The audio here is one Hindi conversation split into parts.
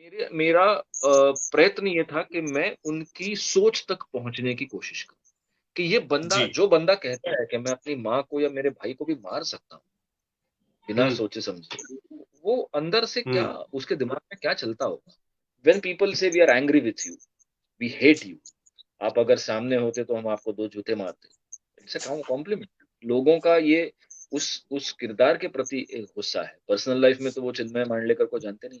मेरा प्रयत्न ये था कि मैं उनकी सोच तक पहुँचने की कोशिश करूँ, कि ये बंदा जी। जो बंदा कहता है कि मैं अपनी माँ को या मेरे भाई को भी मार सकता हूँ, बिना हुँ, सोचे-समझे, वो अंदर से क्या हुँ। उसके दिमाग में क्या चलता होगा? When people say we are angry with you, we hate you, आप अगर सामने होते तो हम आपको 2 जूते मारते। It's a compliment. लोगों का ये उस किरदार के प्रति एक गुस्सा है। पर्सनल लाइफ में तो वो चिन्मय मांडलेकर को जानते नहीं।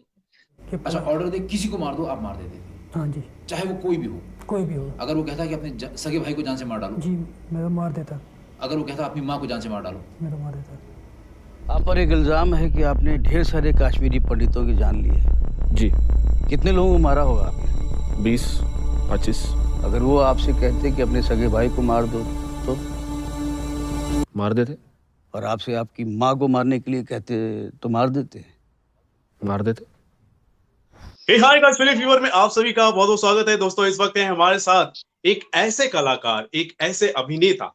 कि अच्छा, पला ऑर्डर दे किसी को मार दो, आप मार देते थे, हाँ जी, चाहे वो कोई भी हो। कोई भी हो। अगर वो कहता है कि अपने सगे भाई को जान से मार डालो, जी, मैं तो मार देता। अगर वो कहता है अपनी माँ को जान से मार डालो। मैं तो मार देता। आप पर एक इल्जाम है कि आपने ढेर सारे कश्मीरी पंडितों की जान ली है। जी। कितने लोगों को मारा होगा आपने? 20-25। अगर वो आपसे कहते कि अपने सगे भाई को मार दो तो? मार देते। और आपसे आपकी माँ को मारने के लिए कहते तो मार देते? मार देते। हे हाय गाइस, फिल्म फीवर में आप सभी का बहुत बहुत स्वागत है दोस्तों। इस वक्त है हमारे साथ एक ऐसे कलाकार, एक ऐसे अभिनेता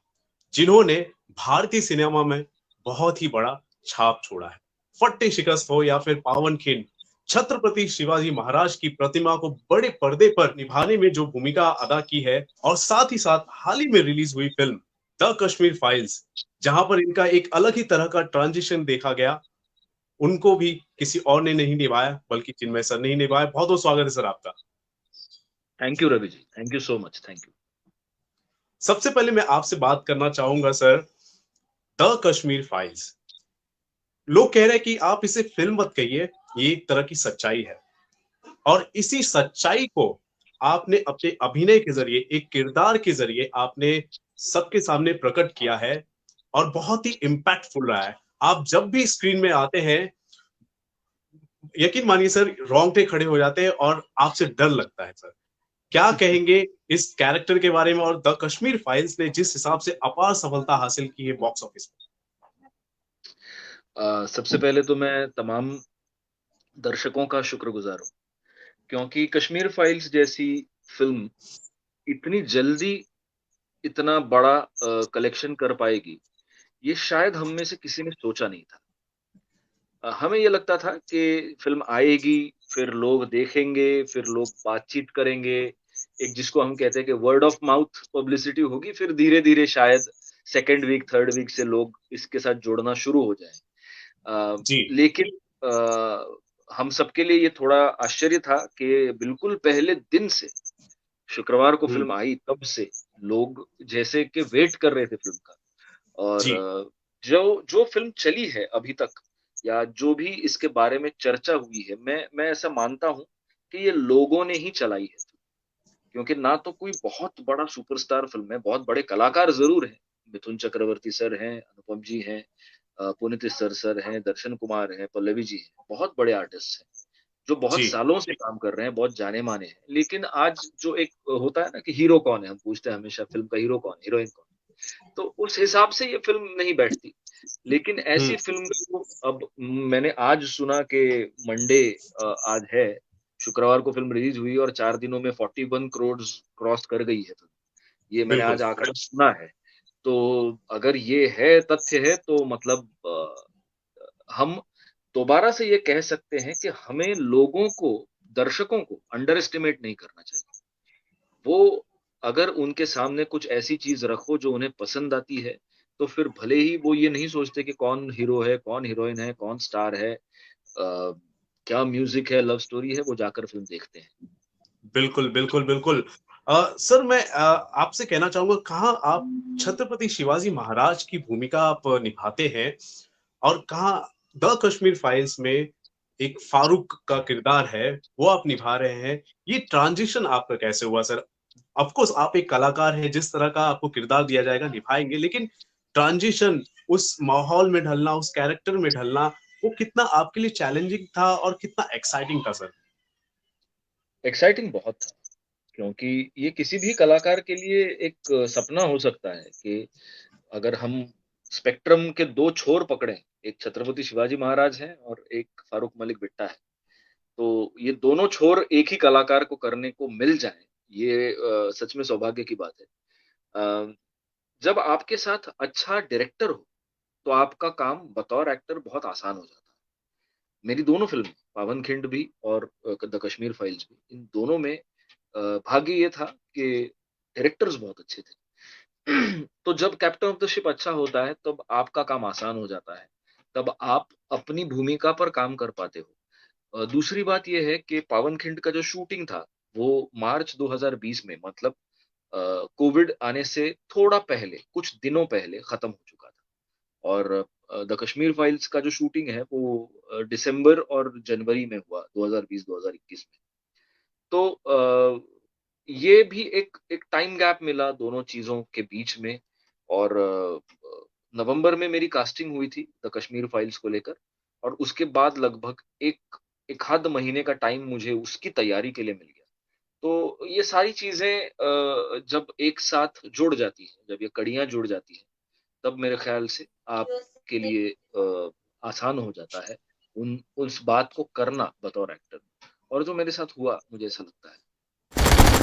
जिन्होंने भारतीय सिनेमा में बहुत ही बड़ा छाप छोड़ा है। फट्टे शिकस्त हो या फिर पावन खिंड, छत्रपति शिवाजी महाराज की प्रतिमा को बड़े पर्दे पर निभाने में जो भूमिका अदा की है, और साथ ही साथ हाल ही में रिलीज हुई फिल्म द कश्मीर फाइल्स, जहां पर इनका एक अलग ही तरह का ट्रांजिशन देखा गया, उनको भी किसी और ने नहीं निभाया बल्कि चिन्मय सर ने ही निभाया। बहुत बहुत स्वागत है सर आपका। Thank you Ravi ji, thank you so much, thank you. सबसे पहले मैं आपसे बात करना चाहूंगा सर, द कश्मीर फाइल्स, लोग कह रहे हैं कि आप इसे फिल्म मत कहिए, ये एक तरह की सच्चाई है, और इसी सच्चाई को आपने अपने अभिनय के जरिए, एक किरदार के जरिए आपने सबके सामने प्रकट किया है, और बहुत ही इम्पैक्टफुल रहा है। आप जब भी स्क्रीन में आते हैं, यकीन मानिए सर, रोंगटे खड़े हो जाते हैं और आपसे डर लगता है सर। क्या कहेंगे इस कैरेक्टर के बारे में, और द कश्मीर फाइल्स ने जिस हिसाब से अपार सफलता हासिल की है बॉक्स ऑफिस में? सबसे पहले तो मैं तमाम दर्शकों का शुक्रगुज़ार हूँ, क्योंकि कश्मीर फाइल्स जैसी फ़िल्म इतनी जल्दी इतना बड़ा कलेक्शन कर पाएगी, ये शायद हम में से किसी ने सोचा नहीं था। हमें ये लगता था कि फ़िल्म आएगी, फिर लोग देखेंगे, फिर लोग बातचीत करेंगे, एक जिसको हम कहते हैं कि वर्ड ऑफ माउथ पब्लिसिटी होगी, फिर धीरे-धीरे शायद सेकंड वीक, थर्ड वीक से लोग इसके साथ जुड़ना शुरू हो जाएँ। जी। लेकिन हम सबके लिए ये थोड़ा आश्चर्य था कि बिल्कुल पहले दिन से, शुक्रवार को हम्म। फ़िल्म आई तब से लोग जैसे कि वेट कर रहे थे फ़िल्म का। और जी। जो जो फ़िल्म चली है अभी तक, या जो भी इसके बारे में चर्चा हुई है, मैं ऐसा मानता हूँ कि ये लोगों ने ही चलाई है। क्योंकि ना तो कोई बहुत बड़ा सुपरस्टार फ़िल्म है, बहुत बड़े कलाकार ज़रूर हैं, मिथुन चक्रवर्ती सर हैं, अनुपम जी हैं, पुनीत सर हैं, दर्शन कुमार हैं, पल्लवी जी हैं, बहुत बड़े आर्टिस्ट हैं, जो बहुत जी। सालों से काम कर रहे हैं, बहुत जाने-माने हैं। लेकिन आज जो एक होता है ना कि हीरो कौन है? हम पूछते हैं हमेशा, फ़िल्म का हीरो कौन है, हीरोइन कौन है? तो उस हिसाब से ये फ़िल्म नहीं बैठती। लेकिन ऐसी हम्म। फ़िल्म को अब मैंने आज सुना कि मंडे आज है, शुक्रवार को फ़िल्म रिलीज़ हुई और 4 दिनों में 41 करोड़ क्रॉस कर गई है फ़िल्म। ये मैंने बिल्कुल। आज आंकड़ा सुना है। तो अगर ये है, तथ्य है, तो मतलब हम दोबारा से ये कह सकते हैं कि हमें लोगों को, दर्शकों को अंडर एस्टिमेट नहीं करना चाहिए। वो अगर उनके सामने कुछ ऐसी चीज़ रखो जो उन्हें पसंद आती है, तो फिर भले ही वो ये नहीं सोचते कि कौन हीरो है, कौन हीरोइन है, कौन स्टार है, क्या म्यूज़िक है, लव स्टोरी है, वो जाकर फ़िल्म देखते हैं। बिल्कुल, बिल्कुल, बिल्कुल। सर, मैं आपसे कहना चाहूँगा, कहाँ आप छत्रपति शिवाजी महाराज की भूमिका आप निभाते हैं, और कहाँ द कश्मीर फाइल्स में एक फारूक का किरदार है, वो आप निभा रहे हैं। ये ट्रांज़िशन आपका कैसे हुआ सर? ऑफ़ कोर्स आप एक कलाकार हैं, जिस तरह का आपको किरदार दिया जाएगा निभाएँगे, लेकिन ट्रांज़िशन, उस माहौल में ढलना, उस कैरेक्टर में ढलना, वो कितना आपके लिए चैलेंजिंग था और कितना एक्साइटिंग था सर? एक्साइटिंग बहुत था, क्योंकि ये किसी भी कलाकार के लिए एक सपना हो सकता है कि अगर हम स्पेक्ट्रम के 2 छोर पकड़ें, एक छत्रपति शिवाजी महाराज हैं और एक फारूक मलिक भुट्टा है। तो ये दोनों छोर एक ही कलाकार को करने को मिल जाएँ, ये सच में सौभाग्य की बात है। अ, जब आपके साथ अच्छा डायरेक्टर हो, तो आपका काम बतौर एक्टर बहुत आसान हो जाता है। मेरी दोनों फ़िल्में, पावनखिंड भी और द कश्मीर फाइल्स भी, इन दोनों में भाग्य ये था कि डायरेक्टर्स बहुत अच्छे थे। तो जब कैप्टन ऑफ द शिप अच्छा होता है तब आपका काम आसान हो जाता है, तब आप अपनी भूमिका पर काम कर पाते हो। दूसरी बात यह है कि पावनखिंड का जो शूटिंग था वो मार्च 2020 में, मतलब कोविड आने से थोड़ा पहले, कुछ दिनों पहले खत्म हो चुका था। और द कश्मीर फाइल्स का जो शूटिंग है वो दिसंबर और जनवरी में हुआ, 2020-2021 में। तो ये भी एक एक टाइम गैप मिला दोनों चीजों के बीच में। और नवंबर में मेरी कास्टिंग हुई थी द कश्मीर फाइल्स को लेकर, और उसके बाद लगभग एक आध महीने का टाइम मुझे उसकी तैयारी के लिए मिल गया। तो ये सारी चीजें जब एक साथ जुड़ जाती है, जब ये कड़ियां जुड़ जाती है, तब मेरे ख्याल से आपके लिए आसान हो जाता है उस बात को करना बतौर एक्टर। और जो मेरे साथ हुआ, मुझे ऐसा लगता है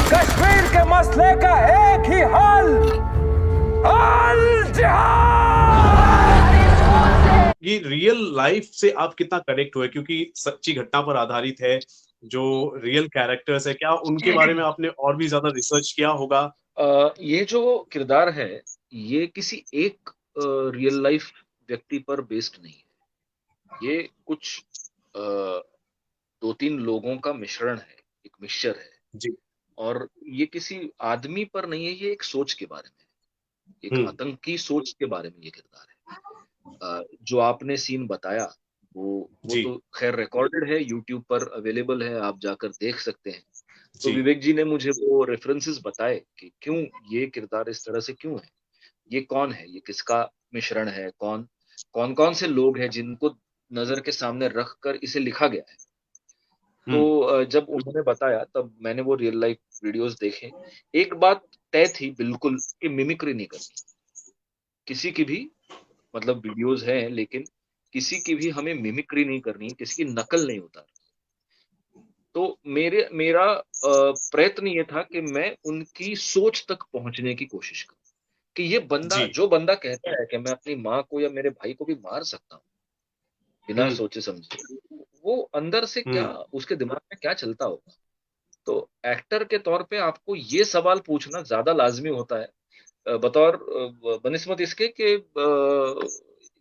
कश्मीर के मसले का एक ही हल, अल जिहाद। ये रियल लाइफ से आप कितना कनेक्ट हुए, क्योंकि सच्ची घटना पर आधारित है, जो रियल कैरेक्टर्स है, क्या उनके बारे में आपने और भी ज्यादा रिसर्च किया होगा? ये जो किरदार है ये किसी एक रियल लाइफ व्यक्ति पर बेस्ड नहीं है। ये कुछ 2-3 लोगों का मिश्रण है, एक मिक्सचर है जी। और ये किसी आदमी पर नहीं है, ये एक सोच के बारे में है, एक आतंकी सोच के बारे में ये किरदार है। जो आपने सीन बताया वो तो खैर रिकॉर्डेड है, यूट्यूब पर अवेलेबल है, आप जाकर देख सकते हैं। तो विवेक जी ने मुझे वो रेफरेंसेस बताए कि क्यों ये किरदार इस तरह से क्यों है, ये कौन है, ये किसका मिश्रण है, कौन से लोग हैं जिनको नजर के सामने रख कर इसे लिखा गया है। तो जब उन्होंने बताया तब मैंने वो रियल लाइफ वीडियोस देखे। एक बात तय थी बिल्कुल कि मिमिक्री नहीं करनी किसी की भी, मतलब वीडियोस हैं लेकिन किसी की भी हमें मिमिक्री नहीं करनी, किसी की नकल नहीं उतारनी। तो मेरा प्रयत्न ये था कि मैं उनकी सोच तक पहुंचने की कोशिश करूं कि ये बंदा, जो बंदा कहता है कि मैं अपनी माँ को या मेरे भाई को भी मार सकता हूँ बिना सोचे समझे, वो अंदर से क्या, उसके दिमाग में क्या चलता होगा। तो एक्टर के तौर पे आपको ये सवाल पूछना ज्यादा लाजमी होता है बतौर बनिस्बत इसके कि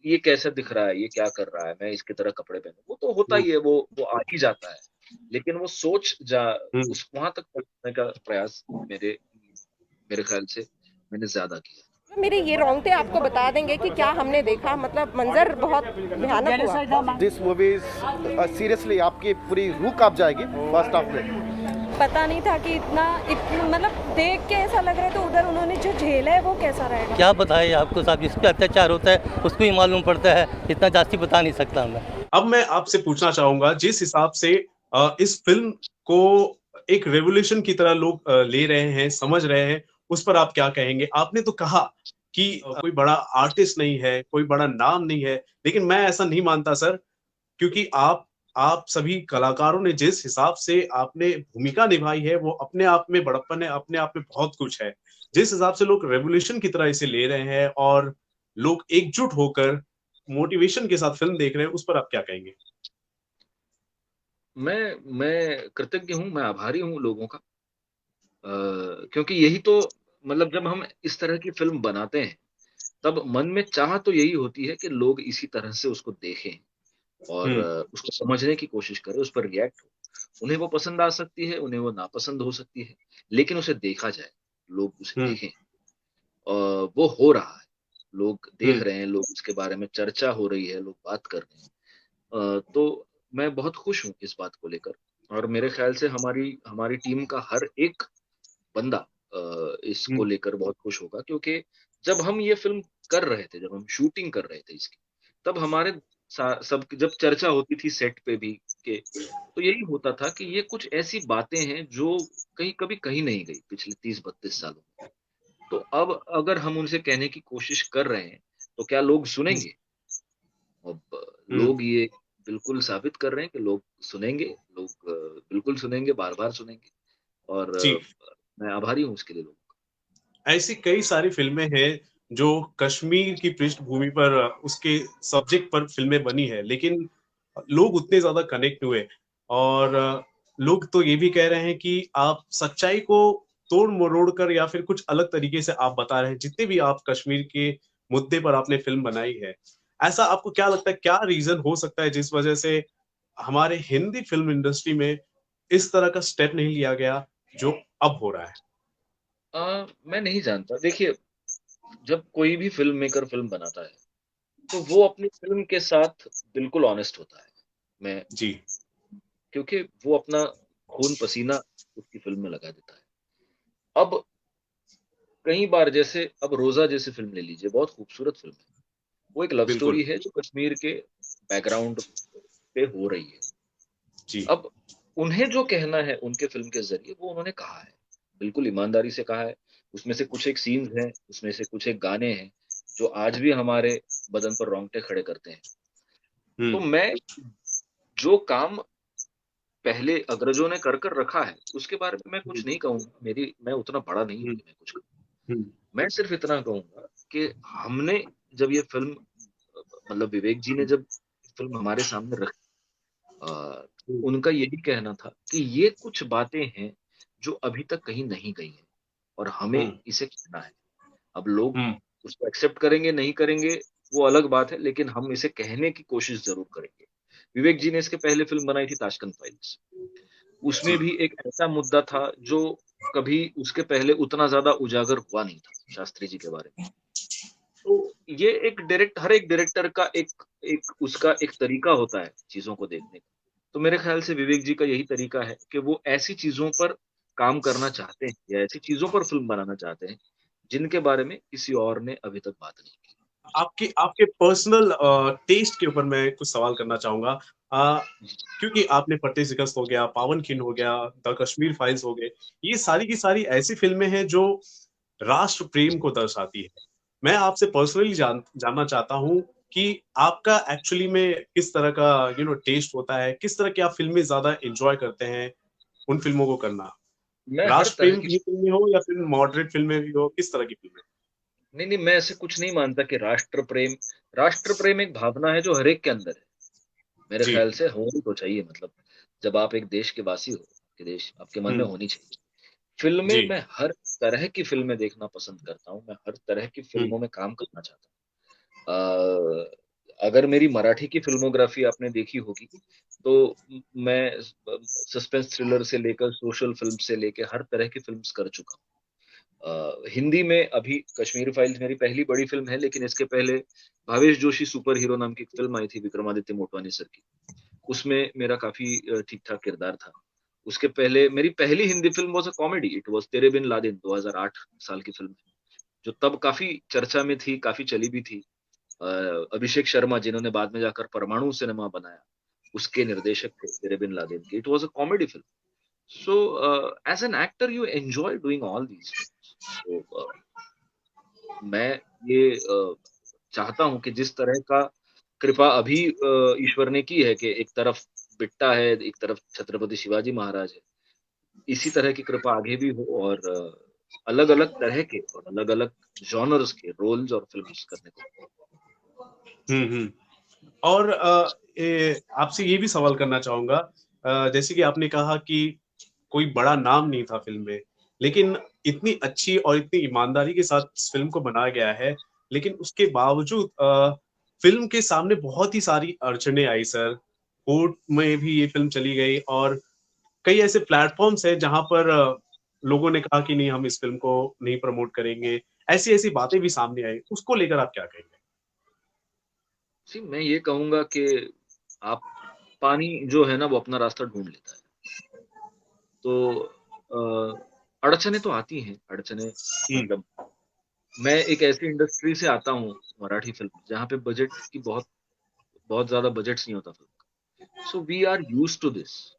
ये कैसे दिख रहा है, ये क्या कर रहा है, मैं इसकी तरह कपड़े पहनूं। वो तो होता ही है, वो आ ही जाता है, लेकिन वो सोच उस वहां तक पहुंचने का प्रयास मेरे ख्याल से मैंने ज्यादा किया। मेरे ये रोंगटे आपको बता देंगे कि क्या हमने देखा, मतलब मंजर बहुत भयानक हुआ। दिस मूवी सीरियसली आपकी पूरी रूह कांप जाएगी फर्स्ट हाफ में। पता नहीं था कि इतना मतलब देख के ऐसा लग रहा है, तो उधर उन्होंने जो झेला है वो कैसा रहेगा। क्या बताए आपको साहब, जिस पे अत्याचार होता है उसको ही मालूम पड़ता है, इतना जास्ती बता नहीं सकता मैं। अब मैं आपसे पूछना चाहूंगा, जिस हिसाब से इस फिल्म को एक रेवोल्यूशन की तरह लोग ले रहे हैं, समझ रहे हैं, उस पर आप क्या कहेंगे? आपने तो कहा कि कोई बड़ा आर्टिस्ट नहीं है, कोई बड़ा नाम नहीं है, लेकिन मैं ऐसा नहीं मानता सर, क्योंकि आप सभी कलाकारों ने जिस हिसाब से आपने भूमिका निभाई है वो अपने आप में बड़प्पन है, अपने आप में बहुत कुछ है। जिस हिसाब से लोग रेवोल्यूशन की तरह इसे ले रहे हैं और लोग एकजुट होकर मोटिवेशन के साथ फिल्म देख रहे हैं, उस पर आप क्या कहेंगे? मैं कृतज्ञ हूं, मैं आभारी हूं लोगों का, क्योंकि यही तो, मतलब जब हम इस तरह की फिल्म बनाते हैं तब मन में चाह तो यही होती है कि लोग इसी तरह से उसको देखें और उसको समझने की कोशिश करें, उस पर रिएक्ट हो। उन्हें वो पसंद आ सकती है, उन्हें वो नापसंद हो सकती है, लेकिन उसे देखा जाए, लोग उसे देखें। वो हो रहा है, लोग देख रहे हैं, लोग उसके बारे में चर्चा हो रही है, लोग बात कर रहे हैं। तो मैं बहुत खुश हूँ इस बात को लेकर, और मेरे ख्याल से हमारी टीम का हर एक बंदा इसको लेकर बहुत खुश होगा, क्योंकि जब हम ये फिल्म कर रहे थे, जब हम शूटिंग कर रहे थे इसकी, तब हमारे सब जब चर्चा होती थी सेट पे भी के, तो यही होता था कि ये कुछ ऐसी बातें हैं जो कभी कहीं नहीं गई पिछले 30-32 सालों में। तो अब अगर हम उनसे कहने की कोशिश कर रहे हैं तो क्या लोग सुनेंगे? अब लोग ये बिल्कुल साबित कर रहे हैं कि लोग सुनेंगे, लोग बिल्कुल सुनेंगे, बार बार सुनेंगे, और मैं आभारी हूँ उसके लिए। लोग ऐसी कई सारी फिल्में हैं जो कश्मीर की पृष्ठभूमि पर, उसके सब्जेक्ट पर फिल्में बनी है, लेकिन लोग उतने ज्यादा कनेक्ट हुए। और लोग तो ये भी कह रहे हैं कि आप सच्चाई को तोड़ मरोड़ कर या फिर कुछ अलग तरीके से आप बता रहे हैं, जितने भी आप कश्मीर के मुद्दे पर आपने फिल्म बनाई है। ऐसा आपको क्या लगता है, क्या रीजन हो सकता है जिस वजह से हमारे हिंदी फिल्म इंडस्ट्री में इस तरह का स्टेप नहीं लिया गया जो अब हो रहा है? मैं नहीं जानता। देखिए, जब कोई भी फिल्म मेकर फिल्म बनाता है तो वो अपनी फिल्म के साथ बिल्कुल ऑनेस्ट होता है। मैं जी। क्योंकि वो अपना खून पसीना उसकी फिल्म में लगा देता है। अब कई बार, जैसे अब रोजा जैसी फिल्म ले लीजिए, बहुत खूबसूरत फिल्म है। वो एक लव बिल्कुल। स्टोरी है जो कश्मीर के बैकग्राउंड पे हो रही है। जी। अब उन्हें जो कहना है उनके फिल्म के जरिए वो उन्होंने कहा है, बिल्कुल ईमानदारी से कहा है। उसमें से कुछ एक सीन्स हैं, उसमें से कुछ एक गाने हैं जो आज भी हमारे बदन पर रोंगटे खड़े करते हैं। तो हम्म। मैं जो काम पहले अग्रजों ने कर कर रखा है उसके बारे में मैं कुछ नहीं कहूंगा। मैं उतना बड़ा नहीं हूं हम्म। कि मैं कुछ कहूं। हम्म। मैं सिर्फ इतना कहूंगा कि हमने जब ये फिल्म, मतलब विवेक जी ने जब फिल्म हमारे सामने रखी, अ, हम्म। उनका यही कहना था कि ये कुछ बातें हैं जो अभी तक कहीं नहीं गई हैं और हमें हम्म। इसे कहना है। अब लोग हम्म। उसको एक्सेप्ट करेंगे नहीं करेंगे वो अलग बात है, लेकिन हम इसे कहने की कोशिश जरूर करेंगे। विवेक जी ने इसके पहले फिल्म बनाई थी ताशकंद फाइल्स। उसमें जी। भी एक ऐसा मुद्दा था जो कभी उसके पहले उतना ज्यादा उजागर हुआ नहीं था, शास्त्री जी के बारे में। तो ये हर एक डायरेक्टर का एक एक उसका एक तरीका होता है चीजों को देखने का। तो मेरे ख्याल से विवेक जी का यही तरीका है कि वो ऐसी चीजों पर काम करना चाहते हैं या ऐसी चीजों पर फिल्म बनाना चाहते हैं जिनके बारे में किसी और ने अभी तक बात नहीं की। आपके आपके पर्सनल टेस्ट के ऊपर मैं कुछ सवाल करना चाहूंगा। क्योंकि आपने फतेह शिकस्त हो गया, पावन खिंड हो गया, द कश्मीर फाइल्स हो गए, ये सारी की सारी ऐसी फिल्में हैं जो राष्ट्र प्रेम को दर्शाती है। मैं आपसे पर्सनली जानना चाहता हूँ कि आपका एक्चुअली में किस तरह का टेस्ट होता है, किस तरह की आप फिल्में ज्यादा एंजॉय करते हैं उन फिल्मों को करना? मैं हर राष्ट्र तरह प्रेम की, की फिल्में हो या फिर मॉडरेट फिल्में भी हो, किस तरह की फिल्में? नहीं नहीं, मैं ऐसे कुछ नहीं मानता कि राष्ट्र प्रेम एक भावना है जो हर एक के अंदर है। मेरे जी। ख्याल से होनी तो चाहिए। मतलब जब आप एक देश के वासी हो, कि देश आपके मन में हम्म। होनी चाहिए। फिल्में, जी। मैं हर तरह की फिल्में देखना पसंद करता हूँ, मैं हर तरह की हम्म। फिल्मों में काम करना चाहता हूँ। अगर मेरी मराठी की फिल्मोग्राफी आपने देखी होगी तो मैं सस्पेंस थ्रिलर से लेकर सोशल फिल्म से लेकर हर तरह की फिल्म्स कर चुका हूँ। हिंदी में अभी कश्मीर फाइल्स मेरी पहली बड़ी फिल्म है, लेकिन इसके पहले भावेश जोशी सुपर हीरो नाम की एक फिल्म आई थी विक्रमादित्य मोटवानी सर की। उसमें मेरा काफी ठीक ठाक किरदार था। उसके पहले मेरी पहली Hindi film was a comedy, it was तेरे बिन लादेन, 2008 साल की फिल्म है, जो तब काफी चर्चा में थी, काफी चली भी थी। अ, अभिषेक शर्मा जिन्होंने बाद में जाकर परमाणु सिनेमा बनाया, उसके निर्देशक थे तेरे बिन लादेन के। It was a comedy film. So as an actor you enjoy doing all these things. तो मैं ये चाहता हूं कि जिस तरह का कृपा अभी ईश्वर ने की है कि एक तरफ बिट्टा है, एक तरफ छत्रपति शिवाजी महाराज है, इसी तरह की कृपा आगे भी हो और अलग अलग तरह के और अलग अलग जॉनर्स के रोल्स और फिल्म्स करने को। हम्म। और आपसे ये भी सवाल करना चाहूंगा, जैसे कि आपने कहा कि कोई बड़ा नाम नहीं था फिल्म में, लेकिन इतनी अच्छी और इतनी ईमानदारी के साथ इस फिल्म को बनाया गया है, लेकिन उसके बावजूद फिल्म के सामने बहुत ही सारी अड़चने आई सर। कोर्ट में भी ये फिल्म चली गई और कई ऐसे प्लेटफॉर्म्स हैं जहां पर लोगों ने कहा कि नहीं, हम इस फिल्म को नहीं प्रमोट करेंगे। ऐसी ऐसी बातें भी सामने आई, उसको लेकर आप क्या कहेंगे? जी, मैं ये कहूंगा कि आप पानी जो है ना वो अपना रास्ता ढूंढ लेता है। तो अड़चने तो आती हैं, अड़चने, हम्म। मतलब मैं एक ऐसी इंडस्ट्री से आता हूँ, मराठी फिल्म, जहाँ पे बजट की बहुत बहुत ज्यादा बजट्स नहीं होता फिल्म का। So we are use to this,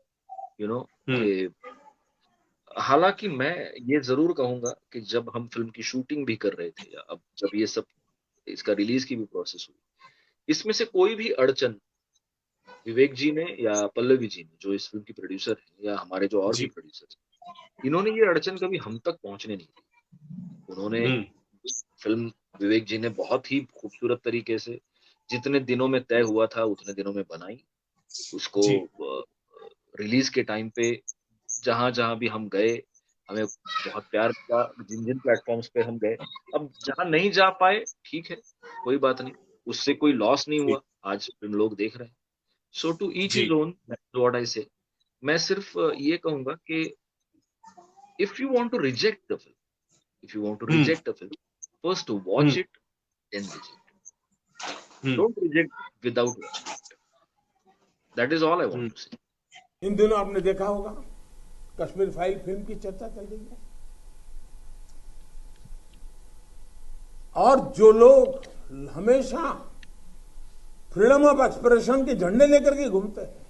you know, hmm. कि हालांकि मैं ये जरूर कहूंगा कि जब हम फिल्म की शूटिंग भी कर रहे थे या अब जब ये सब इसका रिलीज की भी प्रोसेस हुई, इसमें से कोई भी अड़चन विवेक जी ने या पल्लवी जी ने, जो इस फिल्म की प्रोड्यूसर है, या हमारे जो और भी जी। प्रोड्यूसर हैं, इन्होंने ये अड़चन कभी हम तक पहुंचने नहीं दी। उन्होंने हम्म। फिल्म, विवेक जी ने बहुत ही खूबसूरत तरीके से जितने दिनों में तय हुआ था उतने दिनों में बनाई, उसको जी। रिलीज के टाइम पे जहां जहां भी हम गए, हमें बहुत प्यार मिला, जिन जिन प्लेटफॉर्म्स पे हम गए। अब जहां नहीं जा पाए, ठीक है, कोई बात नहीं, उससे कोई लॉस नहीं हुआ, आज फिल्म लोग देख रहे हैं। So to each G is own, what I say. मैं सिर्फ ये कहूंगा कि if you want to reject the film, if you want to hmm reject the film, first watch hmm it and reject. Hmm don't reject without watching it. That is all I want to say. इन दिनों आपने देखा होगा कश्मीर फाइल फिल्म की चर्चा चल रही है, और जो लोग हमेशा फ्रीडम ऑफ एक्सप्रेशन के झंडे लेकर के घूमते हैं,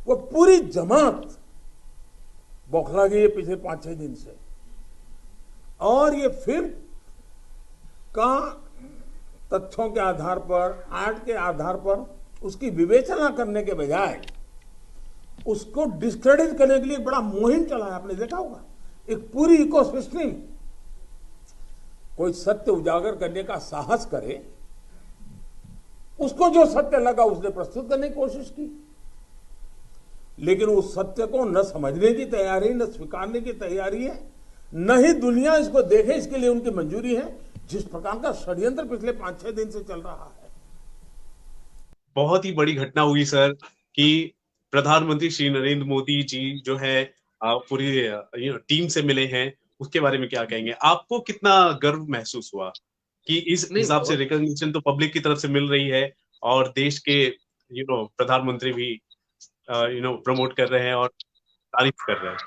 वो पूरी जमात बौखला गई है पिछले 5-6 दिन से। और ये फिल्म का तथ्यों के आधार पर, आर्ट के आधार पर उसकी विवेचना करने के बजाय उसको डिस्क्रेडिट करने के लिए एक बड़ा मुहिम चला है, आपने देखा होगा। एक पूरी इकोसिस्टम, कोई सत्य उजागर करने का साहस करे, उसको जो सत्य लगा उसने प्रस्तुत करने की कोशिश की, लेकिन उस सत्य को न समझने की तैयारी, न स्वीकारने की तैयारी है, न ही दुनिया इसको देखे इसके लिए उनकी मंजूरी है। जिस प्रकार का षड्यंत्र पिछले 5-6 दिन से चल रहा है। बहुत ही बड़ी घटना हुई सर कि प्रधानमंत्री श्री नरेंद्र मोदी जी जो है पूरी टीम से मिले हैं, उसके बारे में क्या कहेंगे? आपको कितना गर्व महसूस हुआ कि इस नहीं, हिसाब से रिकॉग्निशन तो पब्लिक की तरफ से मिल रही है और देश के प्रधानमंत्री भी प्रमोट कर रहे हैं और तारीफ कर रहे हैं।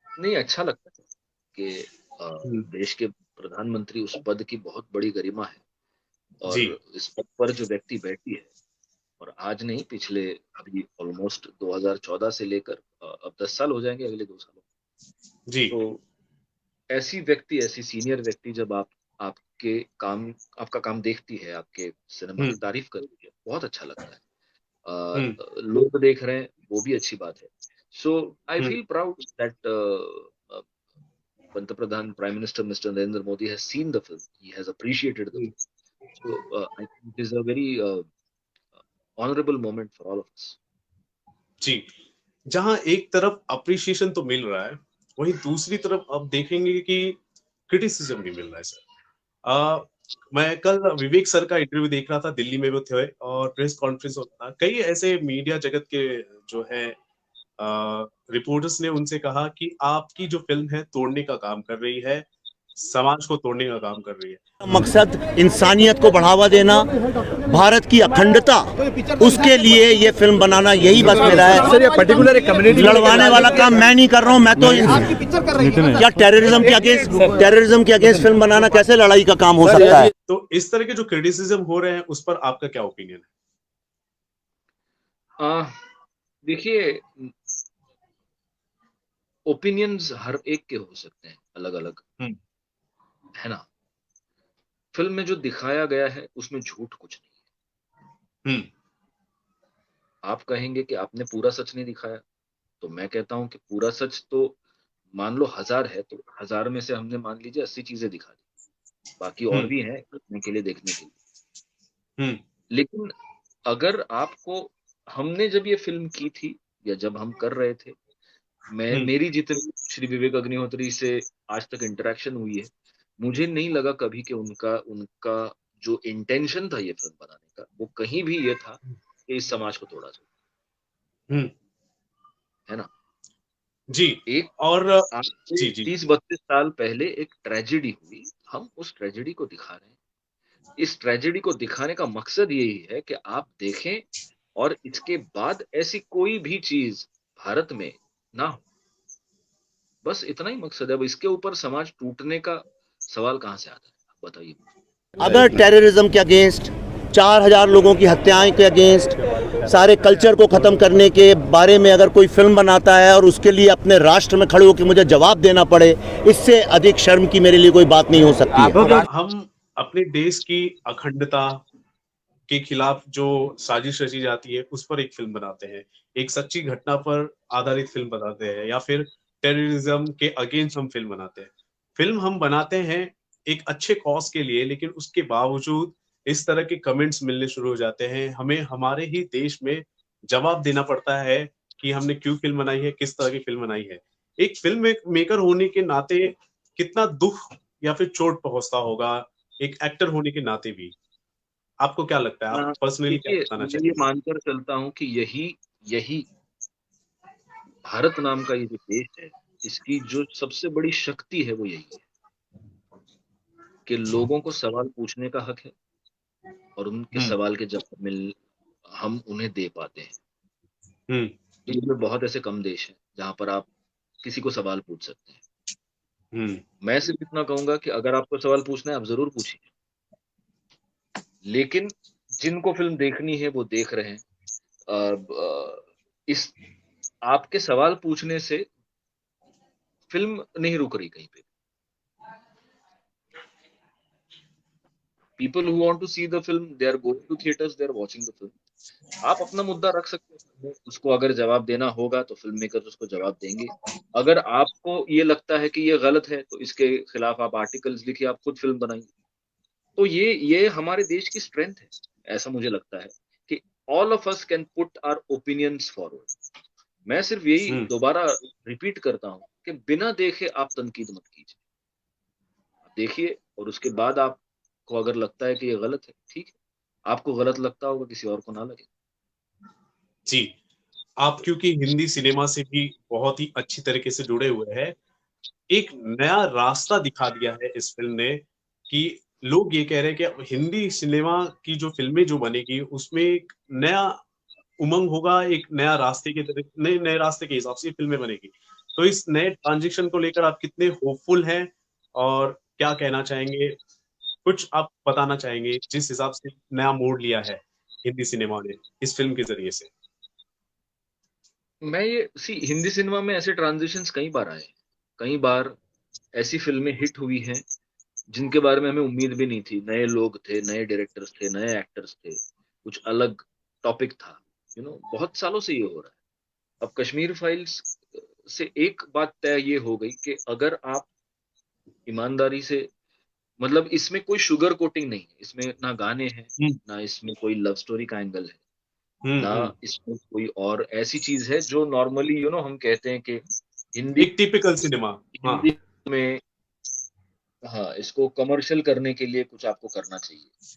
नहीं, अच्छा लगता है कि देश के प्रधानमंत्री, उस पद की बहुत बड़ी गरिमा है, और जी इस पद पर जो व्यक्ति बैठी है, और आज नहीं, पिछले अभी ऑलमोस्ट 2014 से लेकर अब 10 साल हो जाएंगे अगले 2 सालों। जी तो ऐसी व्यक्ति, ऐसी सीनियर व्यक्ति जब आपका काम देखती है, आपके सिनेमा की तारीफ करती है, बहुत अच्छा लगता है। लोग देख रहे हैं, वो भी अच्छी बात है। So I feel proud that Pantapradan, Prime Minister Mr. Narendra Modi has seen the film. He has appreciated the film. So I think it is a very honorable moment for all of us. जी, जहां एक तरफ अप्रिशिएशन तो मिल रहा है, वहीं दूसरी तरफ अब देखेंगे कि क्रिटिसिज्म भी मिल रहा है सर। मैं कल विवेक सर का इंटरव्यू देख रहा था, दिल्ली में वो थे और प्रेस कॉन्फ्रेंस होता था। कई ऐसे मीडिया जगत के जो है रिपोर्टर्स ने उनसे कहा कि आपकी जो फिल्म है तोड़ने का काम कर रही है, समाज को तोड़ने का काम कर रही है। मकसद इंसानियत को बढ़ावा देना, भारत की अखंडता, उसके लिए ये फिल्म बनाना, यही बस मेरा है। सर, ये पर्टिकुलर कम्युनिटी लड़वाने वाला काम मैं नहीं कर रहा हूँ। मैं तो क्या टेररिज्म के अगेंस्ट फिल्म बनाना कैसे लड़ाई का काम हो सकता है? तो इस तरह के जो क्रिटिसिज्म हो रहे हैं उस पर आपका क्या ओपिनियन है? देखिए, ओपिनियंस हर एक के हो सकते हैं, अलग अलग, है ना। फिल्म में जो दिखाया गया है उसमें झूठ कुछ नहीं है। आप कहेंगे कि आपने पूरा सच नहीं दिखाया, तो मैं कहता हूं कि पूरा सच तो मान लो 1000 है, तो 1000 में से हमने मान लीजिए 80 चीजें दिखा दी, बाकी और भी हैं करने के लिए, देखने के लिए। लेकिन अगर आपको, हमने जब ये फिल्म की थी या जब हम कर रहे थे, मेरी जितनी श्री विवेक अग्निहोत्री से आज तक इंटरेक्शन हुई है, मुझे नहीं लगा कभी कि उनका जो इंटेंशन था ये फिल्म बनाने का, वो कहीं भी ये था कि इस समाज को तोड़ा जाए, है ना जी। एक और 30-32 साल पहले एक ट्रेजेडी हुई, हम उस ट्रेजेडी को दिखा रहे हैं। इस ट्रेजेडी को दिखाने का मकसद यही है कि आप देखें और इसके बाद ऐसी कोई भी चीज भारत में ना हो, बस इतना ही मकसद है। अब इसके ऊपर समाज टूटने का सवाल कहां से आता है, आप बताइए। अगर टेररिज्म के अगेंस्ट, 4000 लोगों की हत्याएं के अगेंस्ट, सारे कल्चर को खत्म करने के बारे में अगर कोई फिल्म बनाता है और उसके लिए अपने राष्ट्र में खड़े होकर मुझे जवाब देना पड़े, इससे अधिक शर्म की मेरे लिए कोई बात नहीं हो सकती है। हम अपने देश की अखंडता के खिलाफ जो साजिश रची जाती है उस पर एक फिल्म बनाते हैं, एक सच्ची घटना पर आधारित फिल्म बनाते हैं, या फिर टेररिज्म के अगेंस्ट हम फिल्म बनाते हैं। फिल्म हम बनाते हैं एक अच्छे कॉज के लिए, लेकिन उसके बावजूद इस तरह के कमेंट्स मिलने शुरू हो जाते हैं। हमें हमारे ही देश में जवाब देना पड़ता है कि हमने क्यों फिल्म बनाई है, किस तरह की फिल्म बनाई है। एक फिल्म मेकर होने के नाते कितना दुख या फिर चोट पहुंचता होगा एक एक्टर होने के नाते भी। आपको क्या लगता है, आप पर्सनली क्या देखिए, बताना मैं ये चाहेंगे? मानकर चलता हूँ कि यही यही भारत नाम का ये जो देश है, इसकी जो सबसे बड़ी शक्ति है वो यही है कि लोगों को सवाल पूछने का हक है और उनके सवाल के जवाब हम उन्हें दे पाते हैं। दुनिया में बहुत ऐसे कम देश हैं जहां पर आप किसी को सवाल पूछ सकते हैं। मैं सिर्फ इतना कहूंगा कि अगर आपको सवाल पूछना है आप जरूर पूछिए, लेकिन जिनको फिल्म देखनी है वो देख रहे हैं। इस आपके सवाल पूछने से फिल्म नहीं रुक रही कहीं पे। People who want to see the film, they are going to theaters, they are watching the film. आप अपना मुद्दा रख सकते हैं, उसको अगर जवाब देना होगा तो फिल्म मेकर उसको जवाब देंगे। अगर आपको ये लगता है कि ये गलत है तो इसके खिलाफ आप आर्टिकल्स लिखिए, आप खुद फिल्म बनाइए। तो ये हमारे देश की स्ट्रेंथ है, ऐसा मुझे लगता है कि all of us can put our opinions forward. मैं सिर्फ यही दोबारा रिपीट करता हूँ कि बिना देखे आप तनकीद मत कीजिए, देखिए और उसके बाद आपको अगर लगता है कि ये गलत है, ठीक है, आपको गलत लगता होगा, किसी और को ना लगे। जी, आप क्योंकि हिंदी सिनेमा से भी बहुत ही अच्छी तरीके से जुड़े हुए हैं, एक नया रास्ता दिखा दिया है इस फिल्म ने कि लोग ये कह रहे हैं कि हिंदी सिनेमा की जो फिल्में जो बनेगी उसमें एक नया उमंग होगा, एक नया रास्ते के नए रास्ते के हिसाब से फिल्में बनेगी। तो इस नए ट्रांजिशन को लेकर आप कितने होपफुल हैं और क्या कहना चाहेंगे? कुछ आप बताना चाहेंगे जिस हिसाब से नया मोड़ लिया है हिंदी सिनेमा ने इस फिल्म के जरिए से? मैं ये हिंदी सिनेमा में ऐसे ट्रांजिशंस कई बार आए, कई बार ऐसी फिल्में हिट हुई हैं जिनके बारे में हमें उम्मीद भी नहीं थी। नए लोग थे, नए डायरेक्टर्स थे, नए एक्टर्स थे, कुछ अलग टॉपिक था। बहुत सालों से ये हो रहा है। अब कश्मीर फाइल्स से एक बात तय ये हो गई कि अगर आप ईमानदारी से, मतलब इसमें कोई शुगर कोटिंग नहीं है, इसमें ना गाने हैं, ना इसमें कोई लव स्टोरी का एंगल है, ना इसमें कोई और ऐसी चीज है जो नॉर्मली हम कहते हैं कि हिंदी एक टिपिकल सिनेमा हिंदी में इसको कमर्शियल करने के लिए कुछ आपको करना चाहिए।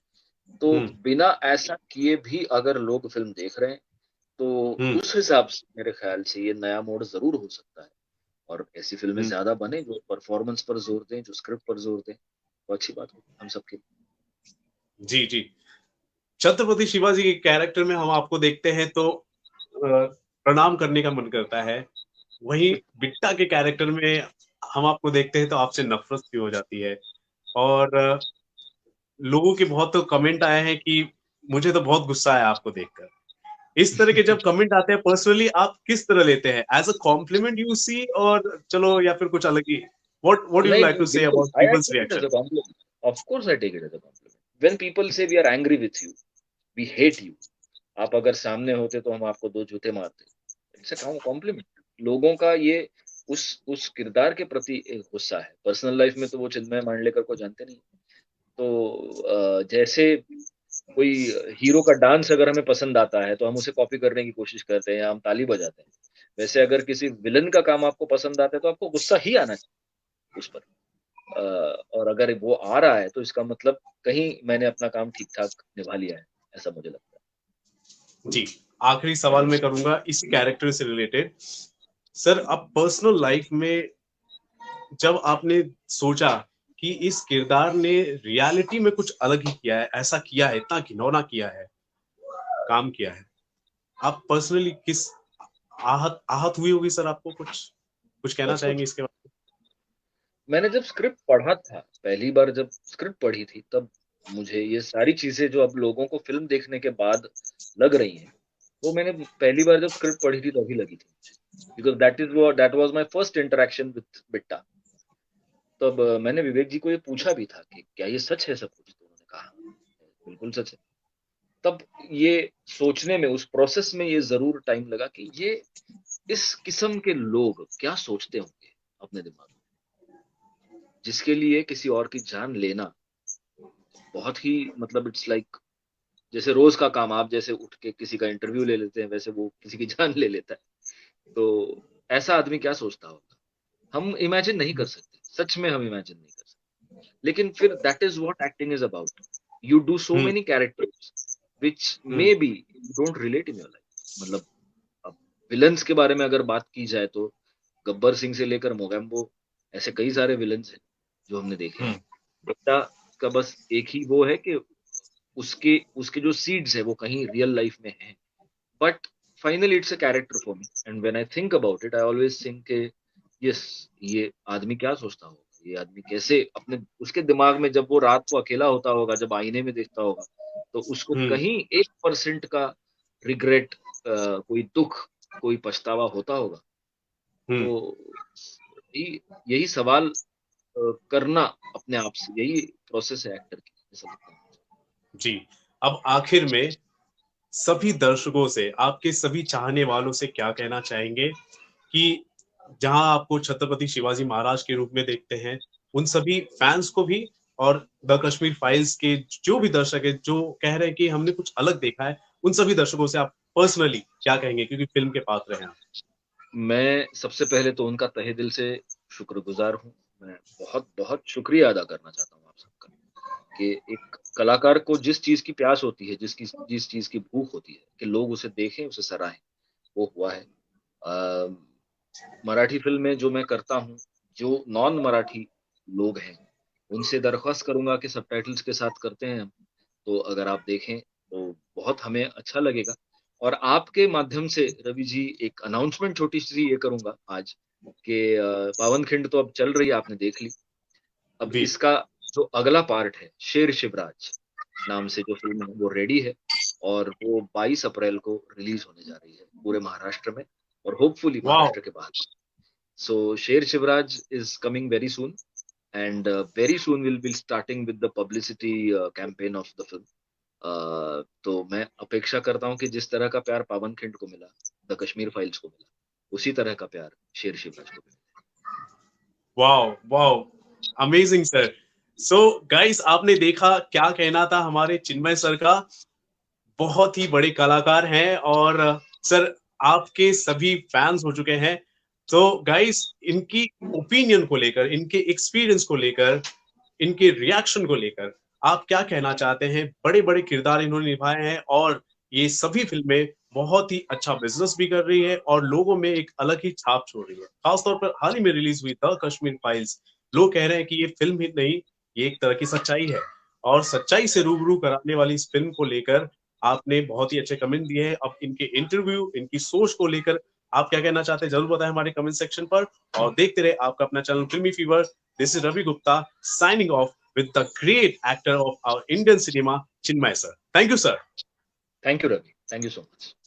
तो बिना ऐसा किए भी अगर लोग फिल्म देख रहे हैं तो उस हिसाब से मेरे ख्याल से ये नया मोड़ जरूर हो सकता है और ऐसी फिल्में ज्यादा बने जो परफॉर्मेंस पर जोर दें, जो स्क्रिप्ट पर जोर दें, तो अच्छी बात हो हम सबके। जी जी, छत्रपति शिवाजी के कैरेक्टर में हम आपको देखते हैं तो प्रणाम करने का मन करता है, वहीं बिट्टा के कैरेक्टर में हम आपको देखते हैं तो आपसे नफरत भी हो जाती है। और लोगों के बहुत तो कमेंट आए हैं कि मुझे तो बहुत गुस्सा आया आपको देखकर। इस तरह के जब कमेंट आते हैं पर्सनली आप किस तरह लेते हैं? As a compliment you see और चलो या फिर कुछ अलग ही? What do you like to say about people's reaction? Of course I take it as a compliment. When people say we are angry with you, we hate you, आप अगर सामने होते तो हम आपको दो जूते मारते, इट्स अ कॉम्प्लीमेंट। लोगों का ये उस किरदार के प्रति एक गुस्सा है। पर्सनल लाइफ में तो वो चिन्मय मांडलेकर को जानते नहीं। तो जैसे कोई हीरो का डांस अगर हमें पसंद आता है तो हम उसे कॉपी करने की कोशिश करते हैं, हम ताली बजाते हैं, वैसे अगर किसी विलन का काम आपको पसंद आता है तो आपको गुस्सा ही आना चाहिए उस पर। और अगर वो आ रहा है तो इसका मतलब कहीं मैंने अपना काम ठीक ठाक निभा लिया है, ऐसा मुझे लगता है। जी, आखिरी सवाल मैं करूंगा इस कैरेक्टर से रिलेटेड। सर, आप पर्सनल लाइफ में जब आपने सोचा कि इस किरदार ने रियलिटी में कुछ अलग ही किया है, ऐसा किया है, इतना घिनौना किया है, काम किया है, आप पर्सनली किस आहत हुई होगी सर? आपको कुछ कहना चाहेंगे इसके बारे में? मैंने जब स्क्रिप्ट पढ़ा था, पहली बार जब स्क्रिप्ट पढ़ी थी, तब मुझे ये सारी चीजें जो अब लोगों को फिल्म देखने के बाद लग रही हैं, वो मैंने पहली बार जब स्क्रिप्ट पढ़ी थी तभी लगी थी, because that was my first interaction with Bitta. तब मैंने विवेक जी को ये पूछा भी था कि क्या ये सच है सब कुछ, तो उन्होंने कहा बिल्कुल सच है। तब ये सोचने में, उस प्रोसेस में ये जरूर टाइम लगा कि ये इस किस्म के लोग क्या सोचते होंगे अपने दिमाग में, जिसके लिए किसी और की जान लेना बहुत ही, मतलब इट्स लाइक जैसे रोज का काम, आप जैसे उठ के किसी का इंटरव्यू ले लेते हैं, वैसे वो किसी की जान ले लेता है। तो ऐसा आदमी क्या सोचता होगा, हम इमेजिन नहीं कर सकते, सच में हम इमेजिन नहीं कर सकते। लेकिन फिर that is what acting is about. You do so many characters which may be you don't relate in your life. मतलब अब विलन्स के बारे में अगर बात की जाए तो गब्बर सिंह से लेकर मोगैम्बो, ऐसे कई सारे विलन्स हैं जो हमने देखे हैं। बट्टा का बस एक ही वो है कि उसके उसके जो सीड्स है वो कहीं रियल लाइफ में हैं, but finally it's a character for me. And when I think about it, I always think के यस, ये आदमी क्या सोचता होगा, ये आदमी कैसे अपने, उसके दिमाग में जब वो रात को अकेला होता होगा, जब आईने में देखता होगा, तो उसको कहीं 1% का रिग्रेट, कोई दुख, कोई पछतावा होता होगा। तो यही सवाल करना अपने आप से, यही प्रोसेस है एक्टर की, ऐसा लगता है जी। अब आखिर में सभी दर्शकों से, आपके सभी चाहने वालों से क्या कहना चाहेंगे कि जहां आपको छत्रपति शिवाजी महाराज के रूप में देखते हैं, उन सभी फैंस को भी, और द कश्मीर फाइल्स के जो भी दर्शक है जो कह रहे हैं कि हमने कुछ अलग देखा है, उन सभी दर्शकों से आप पर्सनली क्या कहेंगे, क्योंकि फिल्म के पात्र हैं आप? मैं सबसे पहले तो उनका तहे दिल से शुक्रगुजार हूँ। मैं बहुत बहुत शुक्रिया अदा करना चाहता हूँ आप सबका, कि एक कलाकार को जिस चीज की प्यास होती है, जिस चीज की भूख होती है कि लोग उसे देखें, उसे सराहें, वो हुआ है। मराठी फिल्म में जो मैं करता हूँ, जो नॉन मराठी लोग हैं उनसे दरख्वास्त करूंगा कि सबटाइटल्स के साथ करते हैं हम, तो अगर आप देखें तो बहुत हमें अच्छा लगेगा। और आपके माध्यम से रवि जी एक अनाउंसमेंट छोटी सी ये करूंगा आज, कि पावन खिंड तो अब चल रही है, आपने देख ली। अब इसका जो अगला पार्ट है, शेर शिवराज नाम से जो फिल्म है, वो रेडी है और वो 22 अप्रैल को रिलीज होने जा रही है पूरे महाराष्ट्र में, और होपफुली महाराष्ट्र के बाहर। सो शेर Shivraj is coming very soon, and very soon we'll be starting with the publicity campaign of the film. तो मैं अपेक्षा करता हूँ कि जिस तरह का प्यार पावन खिंड को मिला, द कश्मीर फाइल्स को मिला, उसी तरह का प्यार शेर शिवराज को मिला। Wow wow, amazing sir. So guys, आपने देखा क्या कहना था हमारे चिन्मय सर का। बहुत ही बड़े कलाकार हैं और सर आपके सभी फैंस हो चुके हैं। तो गाइस, इनकी ओपिनियन को लेकर, इनके एक्सपीरियंस को लेकर, इनके रिएक्शन को लेकर आप क्या कहना चाहते हैं? बड़े बड़े किरदार इन्होंने निभाए हैं और ये सभी फिल्में बहुत ही अच्छा बिजनेस भी कर रही है और लोगों में एक अलग ही छाप छोड़ रही है। खासतौर पर हाल ही में रिलीज हुई द कश्मीर फाइल्स, लोग कह रहे हैं कि ये फिल्म ही नहीं, ये एक तरह की सच्चाई है, और सच्चाई से रूबरू कराने वाली इस फिल्म को लेकर आपने बहुत ही अच्छे कमेंट दिए हैं। अब इनके इंटरव्यू, इनकी सोच को लेकर आप क्या कहना चाहते हैं, जरूर बताएं हमारे कमेंट सेक्शन पर। और देखते रहे आपका अपना channel Filmi Fever. This is Ravi Gupta signing off with the great actor of our Indian cinema, Chinmay sir. Thank you, sir. Thank you, Ravi. Thank you so much.